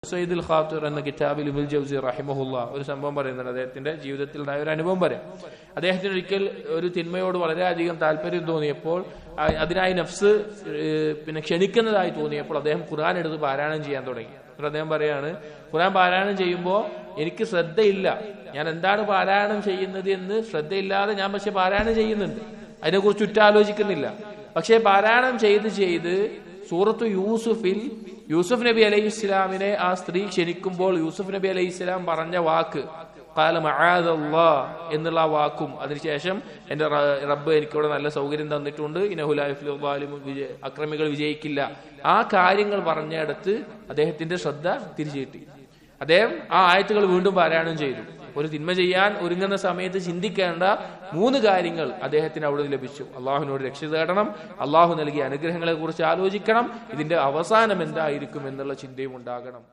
സയ്യിദുൽ ഖാത്തിർ എന്ന കിതാബിൽ ഇബ്നുൽ ജൗസി റഹിമഹുല്ല ഒരു സംഭവം പറയുന്നുണ്ട്. അദ്ദേഹത്തിന്റെ ജീവിതത്തിൽ ഉണ്ടായ ഒരു അനുഭവം പറയാം. അദ്ദേഹത്തിന് ഒരിക്കൽ ഒരു തിന്മയോട് വളരെയധികം താല്പര്യം തോന്നിയപ്പോൾ, അതിനായി നഫ്സ് ക്ഷണിക്കുന്നതായി തോന്നിയപ്പോൾ അദ്ദേഹം ഖുർആൻ എടുത്ത് പാരായണം ചെയ്യാൻ തുടങ്ങി. അദ്ദേഹം പറയാണ്, ഖുർആൻ പാരായണം ചെയ്യുമ്പോൾ എനിക്ക് ശ്രദ്ധയില്ല, ഞാൻ എന്താണ് പാരായണം ചെയ്യുന്നത് എന്ന് ശ്രദ്ധയില്ലാതെ ഞാൻ പക്ഷെ പാരായണം ചെയ്യുന്നുണ്ട്, അതിനെക്കുറിച്ച് ഉറ്റാലോചിക്കുന്നില്ല. പക്ഷെ പാരായണം ചെയ്ത് സൂറത്തു യൂസുഫിൽ യൂസുഫ് നബി അലൈഹി ഇസ്ലാമിനെ ആ സ്ത്രീ ക്ഷണിക്കുമ്പോൾ യൂസുഫ് നബി അലൈഹി ഇസ്ലാം പറഞ്ഞ വാക്ക് ഖാല മഅാദല്ലാഹ് എന്നുള്ള വാക്കും, അതിനുശേഷം എന്റെ റബ്ബ് എനിക്കിവിടെ നല്ല സൗകര്യം തന്നിട്ടുണ്ട്, ഇന്നഹു ലാ യുഫ്ലിഹു ളാലിമൂൻ, അക്രമികൾ വിജയിക്കില്ല, ആ കാര്യങ്ങൾ പറഞ്ഞിടത്ത് അദ്ദേഹത്തിന്റെ ശ്രദ്ധ തിരിച്ചു കിട്ടി. അദ്ദേഹം ആ ആയത്തുകൾ വീണ്ടും പാരായണം ചെയ്തു. ഒരു തിന്മ ചെയ്യാൻ ഒരുങ്ങുന്ന സമയത്ത് ചിന്തിക്കേണ്ട 3 കാര്യങ്ങൾ അദ്ദേഹത്തിന് അവിടെ ലഭിച്ചു. അള്ളാഹുവിനോട് രക്ഷ തേടണം, അള്ളാഹു നൽകിയ അനുഗ്രഹങ്ങളെ കുറിച്ച് ആലോചിക്കണം, ഇതിന്റെ അവസാനം എന്തായിരിക്കും എന്നുള്ള ചിന്തയും ഉണ്ടാകണം.